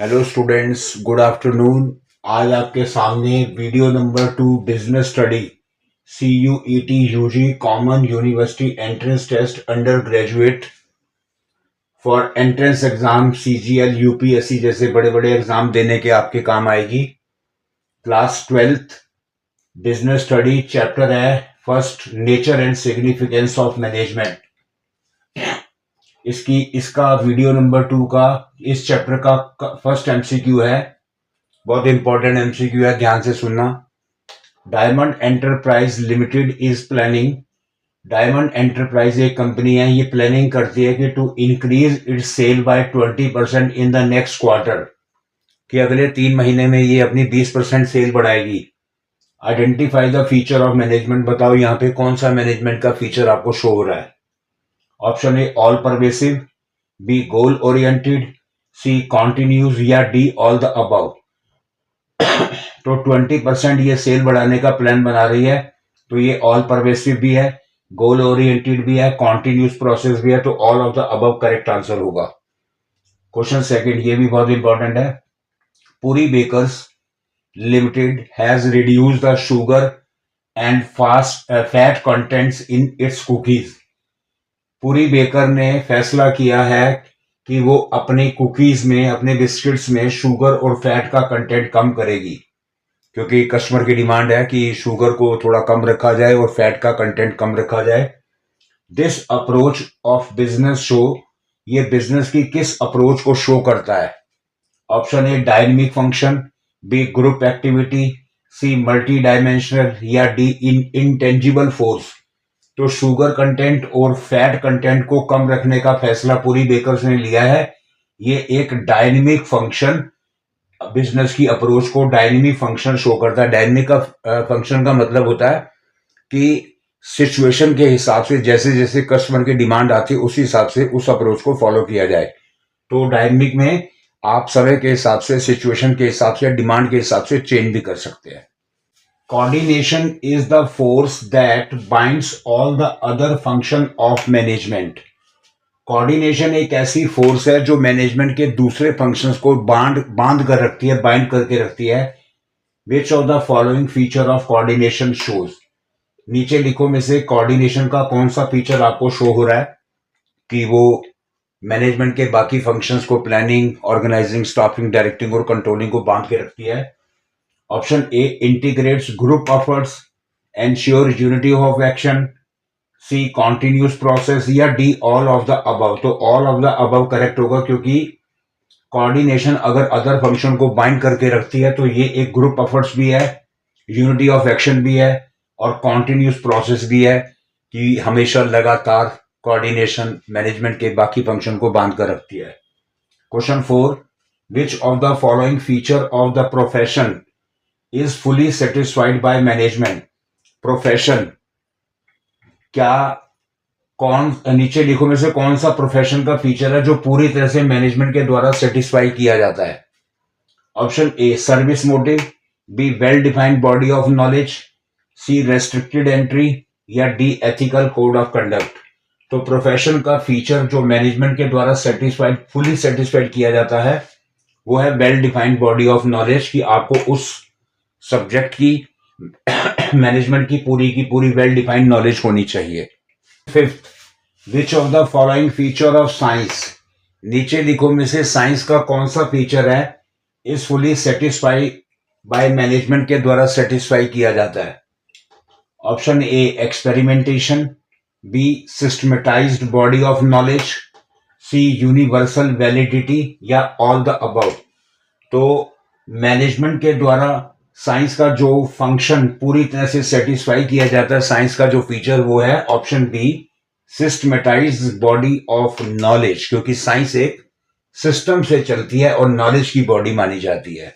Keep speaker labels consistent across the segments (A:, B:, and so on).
A: Hello students, good afternoon. आज आपके सामने video number 2 business study CUET UG common university entrance test undergraduate for entrance exam CGL UPSC जैसे बड़े बड़े exam देने के आपके काम आएगी। Class 12th business study chapter है first, nature and significance of management. इसका वीडियो नंबर 2 का इस चैप्टर का फर्स्ट MCQ है। बहुत इंपॉर्टेंट MCQ है, ध्यान से सुनना। Diamond enterprise limited is planning. Diamond enterprise एक कंपनी है, ये प्लानिंग करती है कि to increase its sale by 20% in the next quarter, कि अगले 3 महीने में ये अपनी 20% सेल बढ़ाएगी। Identify the feature of management. बताओ यहाँ पे कौन सा मैनेजमेंट का फीचर आपको शो हो रहा है। Option A all pervasive, B goal oriented, C continues या डी ऑल द अबव। तो 20% ये सेल बढ़ाने का प्लान बना रही है, तो ये ऑल परवेसिव भी है, गोल ओरिएंटेड भी है, कॉन्टिन्यूस प्रोसेस भी है, तो all of the above correct answer होगा। क्वेश्चन सेकंड, ये भी बहुत इंपॉर्टेंट है। Puri bakers limited has reduce the sugar and fat contents in its cookies. Puri baker ने फैसला किया है कि वो अपने कुकीज में, अपने बिस्किट्स में शुगर और फैट का कंटेंट कम करेगी, क्योंकि कस्टमर की डिमांड है कि शुगर को थोड़ा कम रखा जाए और फैट का कंटेंट कम रखा जाए। This approach of business show, ये बिजनेस की किस अप्रोच को शो करता है। Option A dynamic function, B group activity, C multidimensional या डी इंटेंजिबल फोर्स। तो शुगर कंटेंट और फैट कंटेंट को कम रखने का फैसला पूरी बेकर्स ने लिया है। ये एक डायनेमिक फंक्शन, बिजनेस की अप्रोच को डायनेमिक फंक्शन शो करता है। डायनेमिक का फंक्शन का मतलब होता है कि सिचुएशन के हिसाब से, जैसे जैसे कस्टमर की डिमांड आती है उसी हिसाब से उस अप्रोच को फॉलो किया जाए। तो डायनेमिक में आप समय के हिसाब से, सिचुएशन के हिसाब से, डिमांड के हिसाब से चेंज भी कर सकते हैं। Coordination is the force that binds all the other function of management. Coordination एक ऐसी फोर्स है जो मैनेजमेंट के दूसरे फंक्शंस को बांध कर रखती है, बाइंड करके रखती है। विच of the following feature of coordination shows. नीचे लिखो में से कोऑर्डिनेशन का कौन सा फीचर आपको शो हो रहा है कि वो मैनेजमेंट के बाकी फंक्शंस को, प्लानिंग, ऑर्गेनाइजिंग, स्टाफिंग, डायरेक्टिंग और कंट्रोलिंग को बांध के रखती है। Option A integrates group efforts, ensure unity of action, C continuous process या D all of the above. तो all of the above correct होगा, क्योंकि कोऑर्डिनेशन अगर अदर फंक्शन को बाइंड करके रखती है तो ये एक ग्रुप एफर्ट्स भी है, यूनिटी ऑफ एक्शन भी है और कॉन्टिन्यूस प्रोसेस भी है, कि हमेशा लगातार कोऑर्डिनेशन मैनेजमेंट के बाकी फंक्शन को बांध कर रखती है। Question 4, which of the following feature of the profession is fully satisfied by management. Profession क्या, कौन, नीचे लिखो में से कौन सा प्रोफेशन का फीचर है जो पूरी तरह से मैनेजमेंट के द्वारा सेटिस्फाई किया जाता है। Option A service motive, B well defined body of knowledge, C restricted entry या D ethical code of conduct. तो प्रोफेशन का फीचर जो मैनेजमेंट के द्वारा सेटिस्फाइड, फुली सेटिस्फाइड किया जाता है, वो है well defined body of knowledge, कि आपको उस सब्जेक्ट की, मैनेजमेंट की पूरी वेल डिफाइंड नॉलेज होनी चाहिए। Fifth, which of the following feature of science. नीचे लिखो में से साइंस का कौन सा फीचर है इस फुली सेटिस्फाई बाय मैनेजमेंट के द्वारा सेटिस्फाई किया जाता है। Option A experimentation, B systematized body of knowledge, C universal validity या ऑल द अबव। तो मैनेजमेंट के द्वारा साइंस का जो फंक्शन पूरी तरह से सेटिस्फाई किया जाता है, साइंस का जो फीचर, वो है option B systematized body of knowledge, क्योंकि साइंस एक सिस्टम से चलती है और नॉलेज की बॉडी मानी जाती है।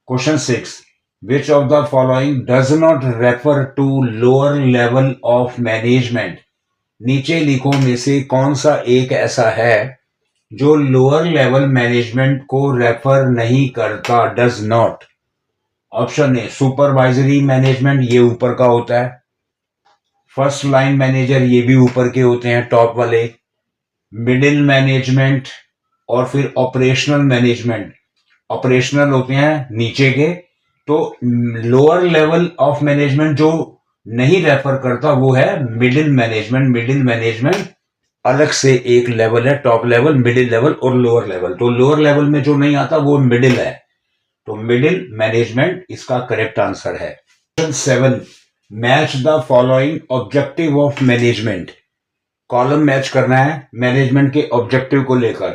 A: Question 6, which of the following does not refer to lower level of management. नीचे लिखो में से कौन सा एक ऐसा है जो लोअर लेवल मैनेजमेंट को रेफर नहीं करता, does not. Option A supervisory management, ये ऊपर का होता है। फर्स्ट लाइन मैनेजर, ये भी ऊपर के होते हैं, टॉप वाले। मिडिल मैनेजमेंट, और फिर ऑपरेशनल मैनेजमेंट, ऑपरेशनल होते हैं नीचे के, तो लोअर लेवल ऑफ मैनेजमेंट जो नहीं रेफर करता वो है मिडिल मैनेजमेंट। मिडिल मैनेजमेंट अलग से एक लेवल है, टॉप लेवल, मिडिल लेवल और लोअर लेवल। तो लोअर लेवल में जो नहीं आता वो मिडिल है, तो मिडिल मैनेजमेंट इसका करेक्ट आंसर है। Question 7, match the following objective of management. Column match करना है मैनेजमेंट के ऑब्जेक्टिव को लेकर।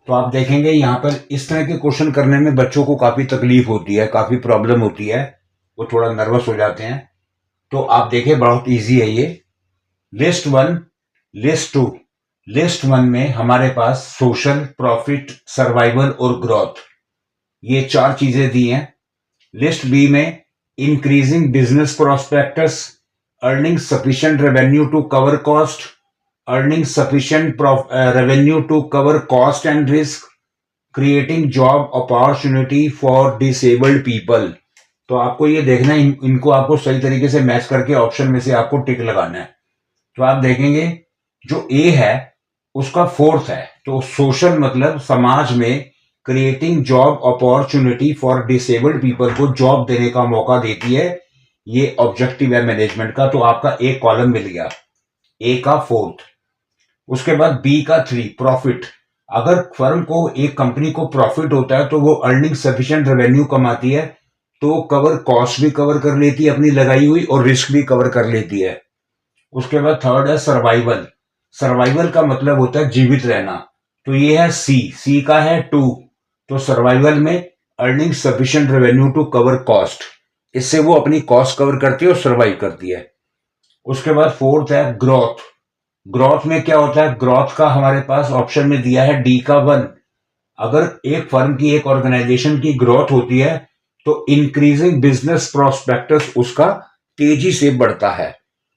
A: तो आप देखेंगे यहां पर इस तरह के क्वेश्चन करने में बच्चों को काफी तकलीफ होती है, काफी प्रॉब्लम होती है, वो थोड़ा नर्वस हो जाते हैं। तो आप देखें बहुत इजी है ये। List 1, list 2। लिस्ट 1 में हमारे पास सोशल, प्रॉफिट, सर्वाइवल और ग्रोथ, ये 4 चीजें दी हैं। लिस्ट बी में increasing business prospectus, earning sufficient revenue to cover cost, earning sufficient revenue to cover cost and risk, creating job opportunity for disabled people. तो आपको ये देखना है, इनको आपको सही तरीके से मैच करके ऑप्शन में से आपको टिक लगाना है। तो आप देखेंगे जो ए है उसका 4th है, तो सोशल मतलब समाज में creating job opportunity for disabled people को जॉब देने का मौका देती है, ये ऑब्जेक्टिव है मैनेजमेंट का। तो आपका एक कॉलम मिल गया, ए का 4th। उसके बाद बी का 3, प्रॉफिट। अगर फर्म को, एक कंपनी को प्रॉफिट होता है तो वो अर्निंग सफिशिएंट रेवेन्यू कमाती है, तो कवर कॉस्ट भी कवर कर लेती है अपनी लगाई हुई और रिस्क भी कवर कर लेती है। उसके बाद 3rd है सर्वाइवल। सर्वाइवल का मतलब होता है जीवित रहना, तो ये है सी। सी का है 2, तो सर्वाइवल में earning sufficient revenue to cover cost, इससे वो अपनी कॉस्ट कवर करती है और सर्वाइव करती है। उसके बाद 4th है ग्रोथ। ग्रोथ में क्या होता है, ग्रोथ का हमारे पास ऑप्शन में दिया है डी का 1। अगर एक फर्म की, एक ऑर्गेनाइजेशन की ग्रोथ होती है तो इंक्रीजिंग बिजनेस प्रोस्पेक्टस उसका तेजी से बढ़ता है।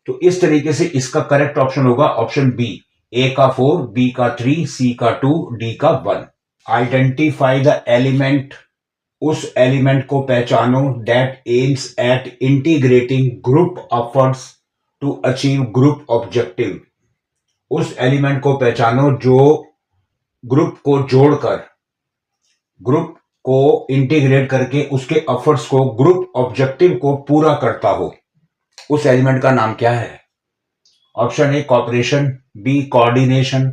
A: तो इस तरीके से इसका करेक्ट ऑप्शन होगा ऑप्शन बी, ए का 4, बी का 3, सी का 2, डी का 1। आइडेंटिफाई द एलिमेंट, उस एलिमेंट को पहचानो that aims at integrating group efforts to achieve group objective. उस एलिमेंट को पहचानो जो ग्रुप को जोड़कर, ग्रुप को इंटीग्रेट करके उसके एफर्ट्स को, ग्रुप ऑब्जेक्टिव को पूरा करता हो। उस एलिमेंट का नाम क्या है? Option A cooperation, B coordination,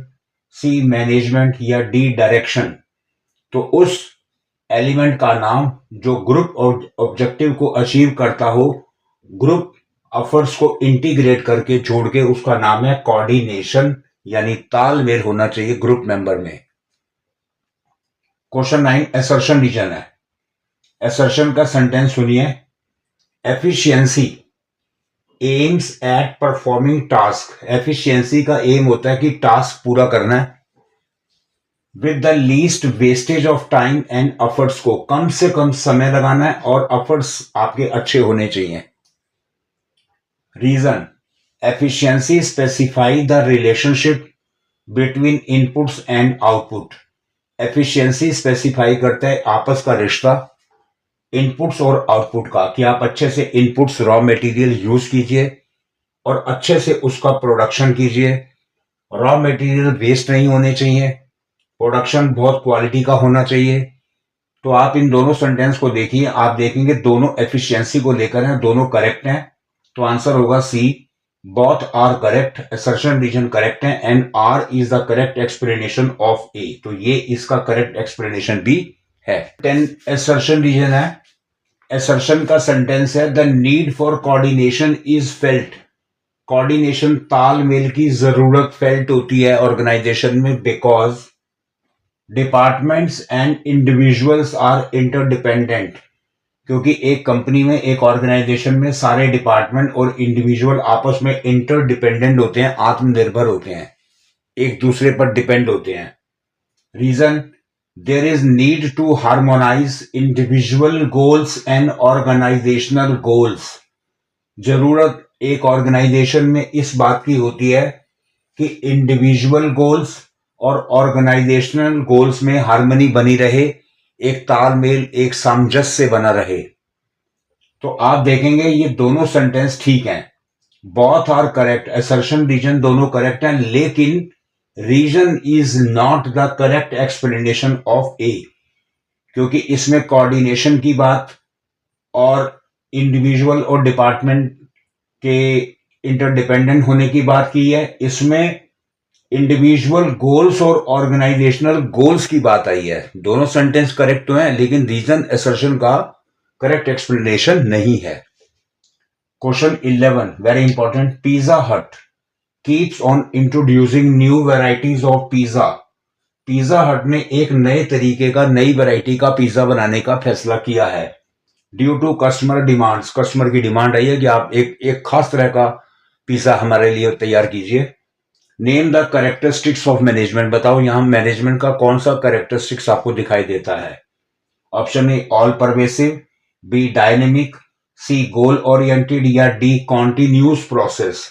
A: C management या डी डायरेक्शन। तो उस एलिमेंट का नाम जो ग्रुप ऑब्जेक्टिव को अचीव करता हो, ग्रुप एफर्ट्स को इंटीग्रेट करके जोड़ के, उसका नाम है कोऑर्डिनेशन, यानी तालमेल होना चाहिए ग्रुप मेंबर में। क्वेश्चन 9 असर्शन रीजन है। असर्शन का सेंटेंस सुनिए। Efficiency aims at performing task. Efficiency का एम होता है कि टास्क पूरा करना है with the least wastage of time and efforts, को कम से कम समय लगाना है और एफर्ट्स आपके अच्छे होने चाहिए। Reason, efficiency specify the relationship between inputs and output. Efficiency specify करता है आपस का रिश्ता इनपुट्स और आउटपुट का, कि आप अच्छे से इनपुट्स रॉ मटेरियल यूज कीजिए और अच्छे से उसका प्रोडक्शन कीजिए। रॉ मटेरियल वेस्ट नहीं होने चाहिए, प्रोडक्शन बहुत क्वालिटी का होना चाहिए। तो आप इन दोनों सेंटेंस को देखिए, आप देखेंगे दोनों एफिशिएंसी को लेकर हैं, दोनों करेक्ट हैं। तो आंसर होगा C, both are correct, assertion reason correct है and R is the correct explanation of A. तो ये इसका करेक्ट एक्सप्लेनेशन भी है। 10 असर्शन रीजन है। असर्शन का सेंटेंस है the need for coordination is felt. Coordination, तालमेल की जरूरत फेल्ट होती है ऑर्गेनाइजेशन में, because departments and individuals are interdependent. क्योंकि एक कंपनी में, एक ऑर्गेनाइजेशन में सारे डिपार्टमेंट और इंडिविजुअल आपस में इंटरडिपेंडेंट होते हैं, आत्मनिर्भर होते हैं, एक दूसरे पर डिपेंड होते हैं। Reason, there is need to harmonize individual goals and organizational goals. जरूरत एक ऑर्गेनाइजेशन में इस बात की होती है कि इंडिविजुअल गोल्स और ऑर्गेनाइजेशनल गोल्स में हार्मनी बनी रहे, एक तालमेल, एक सामंजस्य बना रहे। तो आप देखेंगे ये दोनों सेंटेंस ठीक हैं, both are correct, assertion reason दोनों करेक्ट हैं, लेकिन reason is not the correct explanation of A, क्योंकि इसमें कोऑर्डिनेशन की बात और इंडिविजुअल और डिपार्टमेंट के इंटरडिपेंडेंट होने की बात की है। इसमें इंडिविजुअल गोल्स और ऑर्गेनाइजेशनल गोल्स की बात आई है। दोनों सेंटेंस करेक्ट तो हैं, लेकिन रीजन असर्शन का करेक्ट एक्सप्लेनेशन नहीं है। क्वेश्चन 11 वेरी इंपॉर्टेंट, पिज्जा हट keeps on introducing new varieties of pizza. Pizza हट ने एक नए तरीके का, नई वैरायटी का पिज्जा बनाने का फैसला किया है। Due to customer demands, customer की डिमांड आई है कि आप एक खास तरह का पिज्जा हमारे लिए तैयार कीजिए। Name the characteristics of management, बताओ यहां मैनेजमेंट का कौन सा कैरेक्टरिस्टिक्स आपको दिखाई देता है। Option A all pervasive, B dynamic, C goal oriented या डी कॉन्टिन्यूस प्रोसेस।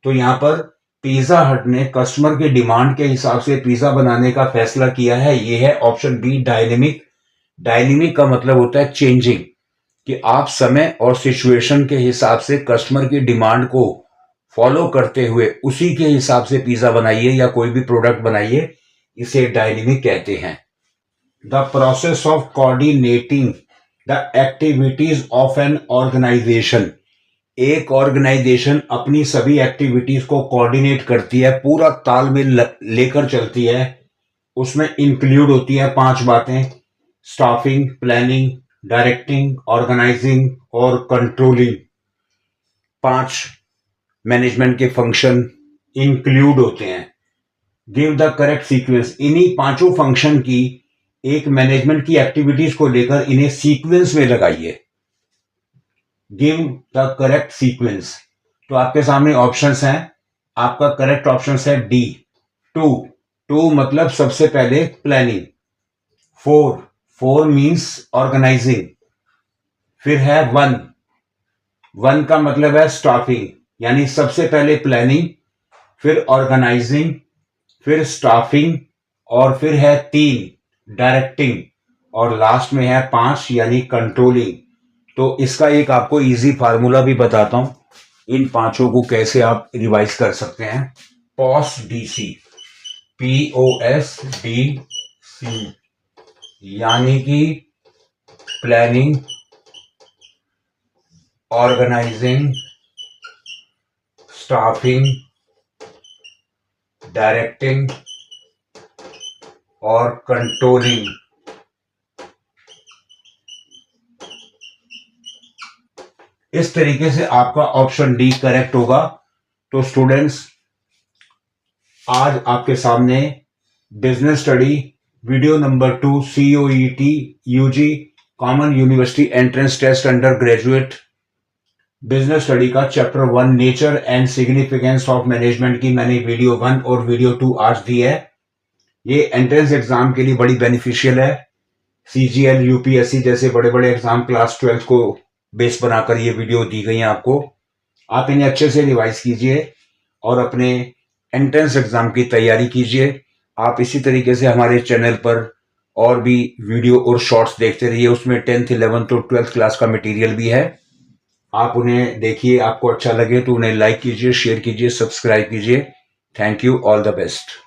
A: तो यहां पर पिज्जा हट ने कस्टमर के डिमांड के हिसाब से पिज्जा बनाने का फैसला किया है, ये है ऑप्शन बी डायनेमिक। डायनेमिक का मतलब होता है चेंजिंग, कि आप समय और सिचुएशन के हिसाब से कस्टमर की डिमांड को फॉलो करते हुए उसी के हिसाब से पिज्जा बनाइए या कोई भी प्रोडक्ट बनाइए, इसे डायनेमिक कहते हैं। The process of coordinating the activities of an organization, एक ऑर्गेनाइजेशन अपनी सभी एक्टिविटीज को कोऑर्डिनेट करती है, पूरा तालमेल लेकर चलती है। उसमें इंक्लूड होती है 5 बातें, स्टाफिंग, प्लानिंग, डायरेक्टिंग, ऑर्गेनाइजिंग और कंट्रोलिंग। 5 मैनेजमेंट के फंक्शन इंक्लूड होते हैं। गिव द करेक्ट सीक्वेंस, इन्हीं 5 फंक्शन की एक मैनेजमेंट की एक्टिविटीज को लेकर इन्हें सीक्वेंस में लगाइए। गिव द करेक्ट सीक्वेंस, तो आपके सामने ऑप्शंस हैं। आपका करेक्ट ऑप्शन है डी, 2 मतलब सबसे पहले प्लानिंग, 4 मींस ऑर्गेनाइजिंग, फिर है 1 का मतलब है स्टाफिंग, यानी सबसे पहले प्लानिंग, फिर ऑर्गेनाइजिंग, फिर स्टाफिंग, और फिर है 3 डायरेक्टिंग, और लास्ट में है 5 यानी कंट्रोलिंग। तो इसका एक आपको इजी फार्मूला भी बताता हूं, इन 5 को कैसे आप रिवाइज कर सकते हैं। POSDC, POSDC यानी कि प्लानिंग, ऑर्गेनाइजिंग, स्टाफिंग, डायरेक्टिंग और कंट्रोलिंग। इस तरीके से आपका ऑप्शन डी करेक्ट होगा। तो स्टूडेंट्स, आज आपके सामने business study video number 2 COET UG common university entrance test undergraduate business study का chapter 1 nature and significance of management की मैंने वीडियो 1 और वीडियो 2 आज दी है। ये एंट्रेंस एग्जाम के लिए बड़ी बेनिफिशियल है। CGL UPSC जैसे बड़े बड़े एग्जाम क्लास 12 को बेस बनाकर ये वीडियो दी गई है आपको। आप इन्हें अच्छे से रिवाइज कीजिए और अपने एंट्रेंस एग्जाम की तैयारी कीजिए। आप इसी तरीके से हमारे चैनल पर और भी वीडियो और शॉर्ट्स देखते रहिए, उसमें 10th 11th और 12th क्लास का मटेरियल भी है। आप उन्हें देखिए, आपको अच्छा लगे तो उन्हें लाइक कीजिए, शेयर कीजिए, सब्सक्राइब कीजिए। Thank you, all the best.